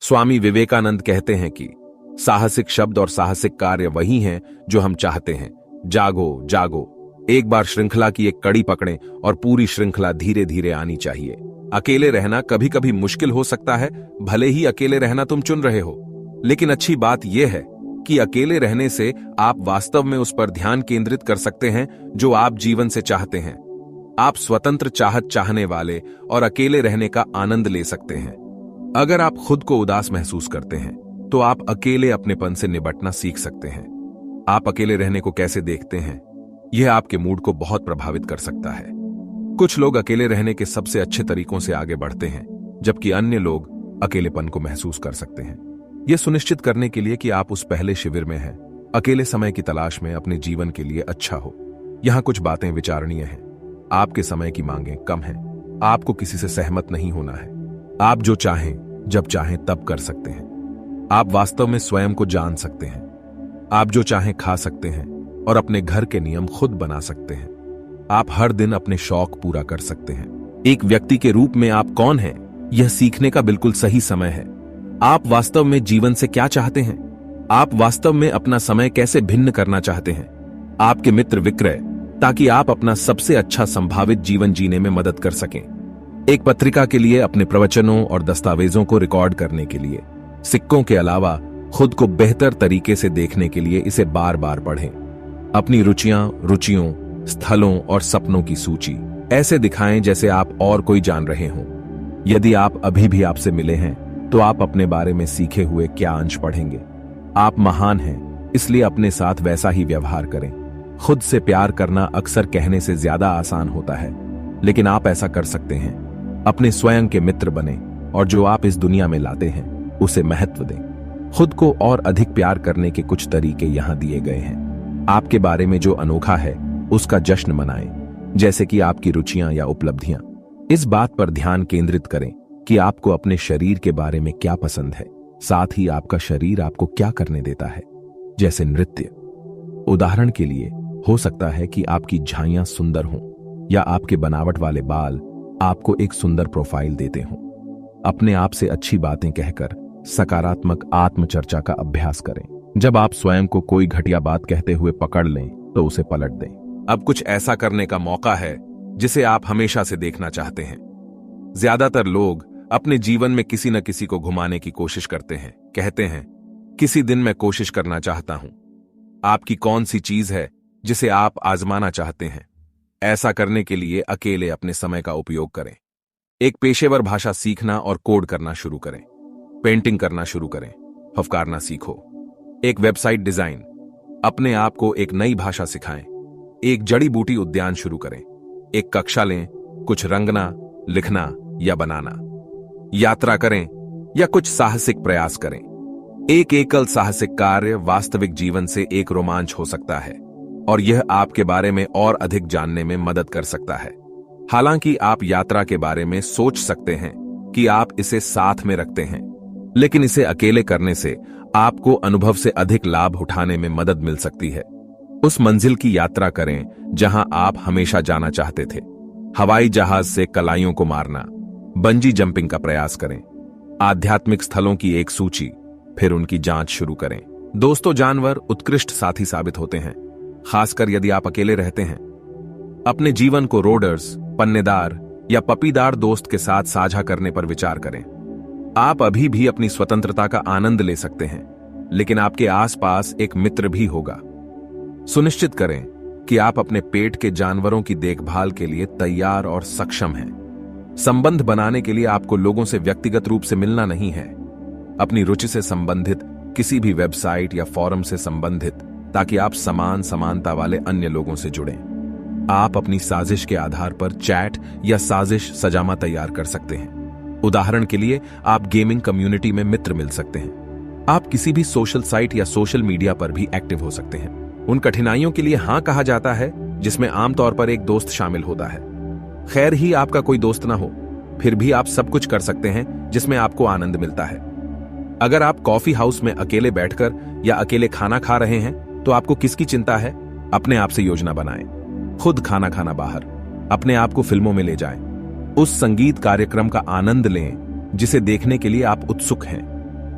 स्वामी विवेकानंद कहते हैं कि साहसिक शब्द और साहसिक कार्य वही हैं जो हम चाहते हैं। जागो जागो, एक बार श्रृंखला की एक कड़ी पकड़ें और पूरी श्रृंखला धीरे धीरे आनी चाहिए। अकेले रहना कभी कभी मुश्किल हो सकता है, भले ही अकेले रहना तुम चुन रहे हो, लेकिन अच्छी बात यह है कि अकेले रहने से आप वास्तव में उस पर ध्यान केंद्रित कर सकते हैं जो आप जीवन से चाहते हैं। आप स्वतंत्र चाहत चाहने वाले और अकेले रहने का आनंद ले सकते हैं। अगर आप खुद को उदास महसूस करते हैं तो आप अकेले अपनेपन से निपटना सीख सकते हैं। आप अकेले रहने को कैसे देखते हैं, यह आपके मूड को बहुत प्रभावित कर सकता है। कुछ लोग अकेले रहने के सबसे अच्छे तरीकों से आगे बढ़ते हैं, जबकि अन्य लोग अकेलेपन को महसूस कर सकते हैं। यह सुनिश्चित करने के लिए कि आप उस पहले शिविर में हैं, अकेले समय की तलाश में अपने जीवन के लिए अच्छा हो, यहां कुछ बातें विचारणीय हैं। आपके समय की मांगें कम हैं। आपको किसी से सहमत नहीं होना है। आप जो चाहें जब चाहें तब कर सकते हैं। आप वास्तव में स्वयं को जान सकते हैं। आप जो चाहें खा सकते हैं और अपने घर के नियम खुद बना सकते हैं। आप हर दिन अपने शौक पूरा कर सकते हैं। एक व्यक्ति के रूप में आप कौन हैं, यह सीखने का बिल्कुल सही समय है। आप वास्तव में जीवन से क्या चाहते हैं? आप वास्तव में अपना समय कैसे भिन्न करना चाहते हैं? आपके मित्र विक्रय, ताकि आप अपना सबसे अच्छा संभावित जीवन जीने में मदद कर सकें। एक पत्रिका के लिए अपने प्रवचनों और दस्तावेजों को रिकॉर्ड करने के लिए, सिक्कों के अलावा खुद को बेहतर तरीके से देखने के लिए इसे बार बार पढ़ें। अपनी रुचियों, स्थलों और सपनों की सूची ऐसे दिखाएं जैसे आप और कोई जान रहे हों। यदि आप अभी भी आपसे मिले हैं तो आप अपने बारे में सीखे हुए क्या अंश पढ़ेंगे। आप महान हैं, इसलिए अपने साथ वैसा ही व्यवहार करें। खुद से प्यार करना अक्सर कहने से ज्यादा आसान होता है, लेकिन आप ऐसा कर सकते हैं। अपने स्वयं के मित्र बने और जो आप इस दुनिया में लाते हैं उसे महत्व दें। खुद को और अधिक प्यार करने के कुछ तरीके यहां दिए गए हैं। आपके बारे में जो अनोखा है उसका जश्न मनाएं, जैसे कि आपकी रुचियां या उपलब्धियां। इस बात पर ध्यान केंद्रित करें कि आपको अपने शरीर के बारे में क्या पसंद है, साथ ही आपका शरीर आपको क्या करने देता है, जैसे नृत्य। उदाहरण के लिए हो सकता है कि आपकी झाइयां सुंदर हों या आपके बनावट वाले बाल आपको एक सुंदर प्रोफाइल देते हों। अपने आप से अच्छी बातें कहकर सकारात्मक आत्मचर्चा का अभ्यास करें। जब आप स्वयं को कोई घटिया बात कहते हुए पकड़ लें तो उसे पलट दें। अब कुछ ऐसा करने का मौका है जिसे आप हमेशा से देखना चाहते हैं। ज्यादातर लोग अपने जीवन में किसी न किसी को घुमाने की कोशिश करते हैं। कहते हैं, किसी दिन मैं कोशिश करना चाहता हूं। आपकी कौन सी चीज है जिसे आप आजमाना चाहते हैं? ऐसा करने के लिए अकेले अपने समय का उपयोग करें। एक पेशेवर भाषा सीखना और कोड करना शुरू करें। पेंटिंग करना शुरू करें। फफकारना सीखो। एक वेबसाइट डिजाइन। अपने आप को एक नई भाषा सिखाएं। एक जड़ी बूटी उद्यान शुरू करें। एक कक्षा लें। कुछ रंगना, लिखना या बनाना। यात्रा करें या कुछ साहसिक प्रयास करें। एक एकल साहसिक कार्य वास्तविक जीवन से एक रोमांच हो सकता है और यह आपके बारे में और अधिक जानने में मदद कर सकता है। हालांकि आप यात्रा के बारे में सोच सकते हैं कि आप इसे साथ में रखते हैं, लेकिन इसे अकेले करने से आपको अनुभव से अधिक लाभ उठाने में मदद मिल सकती है। उस मंजिल की यात्रा करें जहां आप हमेशा जाना चाहते थे। हवाई जहाज से कलाइयों को मारना, बंजी जंपिंग का प्रयास करें। आध्यात्मिक स्थलों की एक सूची, फिर उनकी जांच शुरू करें। दोस्तों, जानवर उत्कृष्ट साथी साबित होते हैं, खासकर यदि आप अकेले रहते हैं। अपने जीवन को रोडर्स, पन्नेदार या पपीदार दोस्त के साथ साझा करने पर विचार करें। आप अभी भी अपनी स्वतंत्रता का आनंद ले सकते हैं, लेकिन आपके आसपास एक मित्र भी होगा। सुनिश्चित करें कि आप अपने पेट के जानवरों की देखभाल के लिए तैयार और सक्षम हैं। संबंध बनाने के लिए आपको लोगों से व्यक्तिगत रूप से मिलना नहीं है। अपनी रुचि से संबंधित किसी भी वेबसाइट या फोरम से संबंधित, ताकि आप समानता वाले अन्य लोगों से जुड़ें। आप अपनी साजिश के आधार पर चैट या साजिश सजामा तैयार कर सकते हैं। उदाहरण के लिए, आप गेमिंग कम्युनिटी में मित्र मिल सकते हैं। आप किसी भी सोशल साइट या सोशल मीडिया पर भी एक्टिव हो सकते हैं। उन कठिनाइयों के लिए हां कहा जाता है जिसमें आमतौर पर एक दोस्त शामिल होता है। खैर ही आपका कोई दोस्त ना हो, फिर भी आप सब कुछ कर सकते हैं जिसमें आपको आनंद मिलता है। अगर आप कॉफी हाउस में अकेले बैठकर या अकेले खाना खा रहे हैं तो आपको किसकी चिंता है? अपने आप से योजना बनाएं। खुद खाना खाना बाहर। अपने आप को फिल्मों में ले जाएं। उस संगीत कार्यक्रम का आनंद लें जिसे देखने के लिए आप उत्सुक हैं।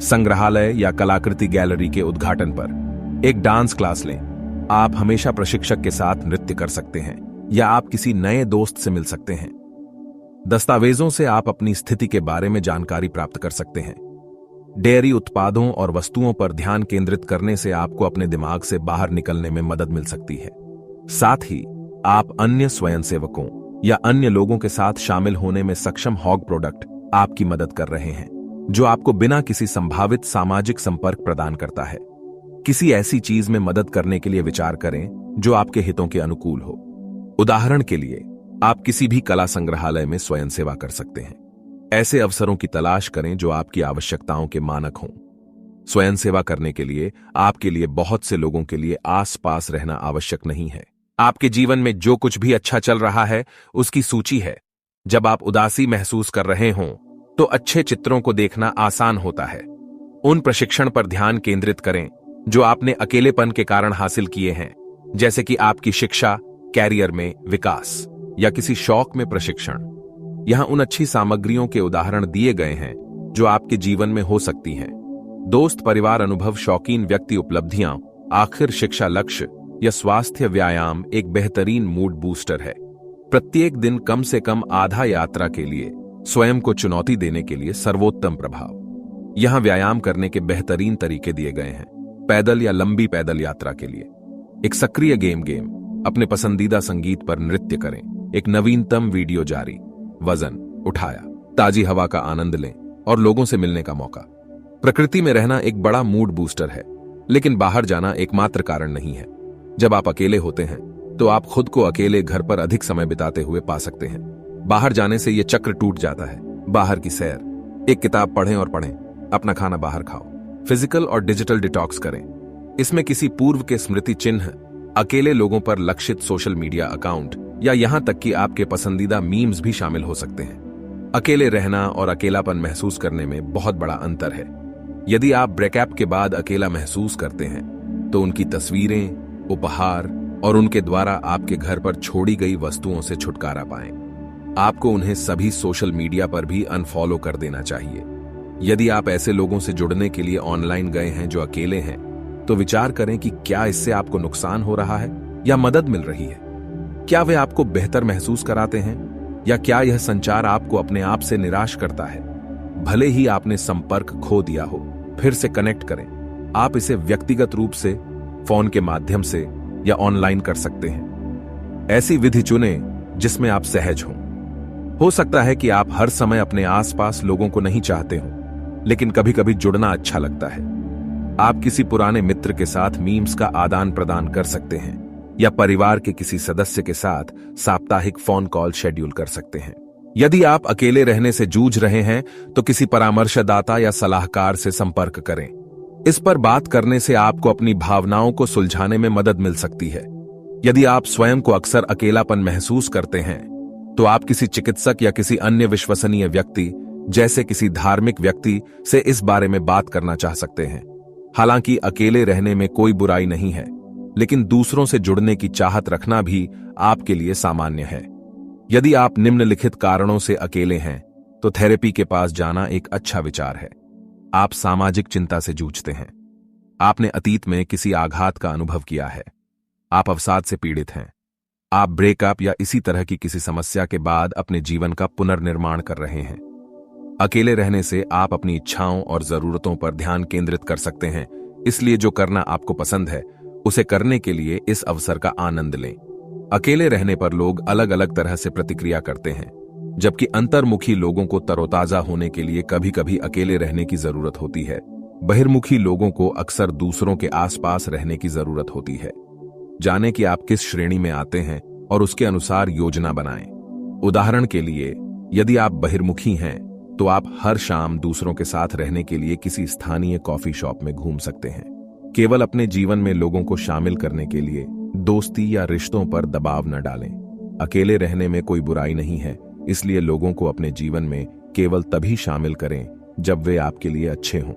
संग्रहालय या कलाकृति गैलरी के उद्घाटन पर, एक डांस क्लास लें। आप हमेशा प्रशिक्षक के साथ नृत्य कर सकते हैं या आप किसी नए दोस्त से मिल सकते हैं। दस्तावेजों से आप अपनी स्थिति के बारे में जानकारी प्राप्त कर सकते हैं। डेयरी उत्पादों और वस्तुओं पर ध्यान केंद्रित करने से आपको अपने दिमाग से बाहर निकलने में मदद मिल सकती है। साथ ही आप अन्य स्वयंसेवकों या अन्य लोगों के साथ शामिल होने में सक्षम हॉग प्रोडक्ट आपकी मदद कर रहे हैं, जो आपको बिना किसी संभावित सामाजिक संपर्क प्रदान करता है। किसी ऐसी चीज में मदद करने के लिए विचार करें जो आपके हितों के अनुकूल हो। उदाहरण के लिए, आप किसी भी कला संग्रहालय में स्वयंसेवा कर सकते हैं। ऐसे अवसरों की तलाश करें जो आपकी आवश्यकताओं के मानक हों। स्वयंसेवा करने के लिए आपके लिए बहुत से लोगों के लिए आसपास रहना आवश्यक नहीं है। आपके जीवन में जो कुछ भी अच्छा चल रहा है उसकी सूची है। जब आप उदासी महसूस कर रहे हों तो अच्छे चित्रों को देखना आसान होता है। उन प्रशिक्षण पर ध्यान केंद्रित करें जो आपने अकेलेपन के कारण हासिल किए हैं, जैसे कि आपकी शिक्षा, कैरियर में विकास या किसी शौक में प्रशिक्षण। यहां उन अच्छी सामग्रियों के उदाहरण दिए गए हैं जो आपके जीवन में हो सकती हैं। दोस्त, परिवार, अनुभव, शौकीन व्यक्ति, उपलब्धियां, आखिर शिक्षा लक्ष्य या स्वास्थ्य व्यायाम एक बेहतरीन मूड बूस्टर है। प्रत्येक दिन कम से कम आधा यात्रा के लिए स्वयं को चुनौती देने के लिए सर्वोत्तम प्रभाव। यहां व्यायाम करने के बेहतरीन तरीके दिए गए हैं। पैदल या लंबी पैदल यात्रा के लिए एक सक्रिय गेम, अपने पसंदीदा संगीत पर नृत्य करें, एक नवीनतम वीडियो जारी, वजन उठाया, ताजी हवा का आनंद लें और लोगों से मिलने का मौका। प्रकृति में रहना एक बड़ा मूड बूस्टर है, लेकिन बाहर जाना एकमात्र कारण नहीं है। जब आप अकेले होते हैं तो आप खुद को अकेले घर पर अधिक समय बिताते हुए पा सकते हैं। बाहर जाने से यह चक्र टूट जाता है। बाहर की सैर, एक किताब पढ़ें और पढ़ें, अपना खाना बाहर खाओ, फिजिकल और डिजिटल डिटॉक्स करें। इसमें किसी पूर्व के स्मृति चिन्ह, अकेले लोगों पर लक्षित सोशल मीडिया अकाउंट या यहां तक कि आपके पसंदीदा मीम्स भी शामिल हो सकते हैं। अकेले रहना और अकेलापन महसूस करने में बहुत बड़ा अंतर है। यदि आप ब्रेकअप के बाद अकेला महसूस करते हैं तो उनकी तस्वीरें, उपहार और उनके द्वारा आपके घर पर छोड़ी गई वस्तुओं से छुटकारा पाएं। आपको उन्हें सभी सोशल मीडिया पर भी अनफॉलो कर देना चाहिए। यदि आप ऐसे लोगों से जुड़ने के लिए ऑनलाइन गए हैं जो अकेले हैं, तो विचार करें कि क्या इससे आपको नुकसान हो रहा है या मदद मिल रही है। क्या वे आपको बेहतर महसूस कराते हैं या क्या यह संचार आपको अपने आप से निराश करता है? भले ही आपने संपर्क खो दिया हो, फिर से कनेक्ट करें। आप इसे व्यक्तिगत रूप से, फोन के माध्यम से या ऑनलाइन कर सकते हैं। ऐसी विधि चुनें जिसमें आप सहज हों। हो सकता है कि आप हर समय अपने आसपास लोगों को नहीं चाहते हो, लेकिन कभी कभी जुड़ना अच्छा लगता है। आप किसी पुराने मित्र के साथ मीम्स का आदान प्रदान कर सकते हैं या परिवार के किसी सदस्य के साथ साप्ताहिक फोन कॉल शेड्यूल कर सकते हैं। यदि आप अकेले रहने से जूझ रहे हैं तो किसी परामर्शदाता या सलाहकार से संपर्क करें। इस पर बात करने से आपको अपनी भावनाओं को सुलझाने में मदद मिल सकती है। यदि आप स्वयं को अक्सर अकेलापन महसूस करते हैं तो आप किसी चिकित्सक या किसी अन्य विश्वसनीय व्यक्ति, जैसे किसी धार्मिक व्यक्ति से इस बारे में बात करना चाह सकते हैं। हालांकि अकेले रहने में कोई बुराई नहीं है, लेकिन दूसरों से जुड़ने की चाहत रखना भी आपके लिए सामान्य है। यदि आप निम्नलिखित कारणों से अकेले हैं तो थेरेपी के पास जाना एक अच्छा विचार है। आप सामाजिक चिंता से जूझते हैं। आपने अतीत में किसी आघात का अनुभव किया है। आप अवसाद से पीड़ित हैं। आप ब्रेकअप या इसी तरह की किसी समस्या के बाद अपने जीवन का पुनर्निर्माण कर रहे हैं। अकेले रहने से आप अपनी इच्छाओं और जरूरतों पर ध्यान केंद्रित कर सकते हैं, इसलिए जो करना आपको पसंद है उसे करने के लिए इस अवसर का आनंद लें। अकेले रहने पर लोग अलग अलग तरह से प्रतिक्रिया करते हैं, जबकि अंतर्मुखी लोगों को तरोताजा होने के लिए कभी कभी अकेले रहने की जरूरत होती है। बहिर्मुखी लोगों को अक्सर दूसरों के आसपास रहने की जरूरत होती है। जानें कि आप किस श्रेणी में आते हैं और उसके अनुसार योजना बनाएं। उदाहरण के लिए, यदि आप बहिर्मुखी हैं तो आप हर शाम दूसरों के साथ रहने के लिए किसी स्थानीय कॉफी शॉप में घूम सकते हैं। केवल अपने जीवन में लोगों को शामिल करने के लिए दोस्ती या रिश्तों पर दबाव न डालें। अकेले रहने में कोई बुराई नहीं है, इसलिए लोगों को अपने जीवन में केवल तभी शामिल करें जब वे आपके लिए अच्छे हों।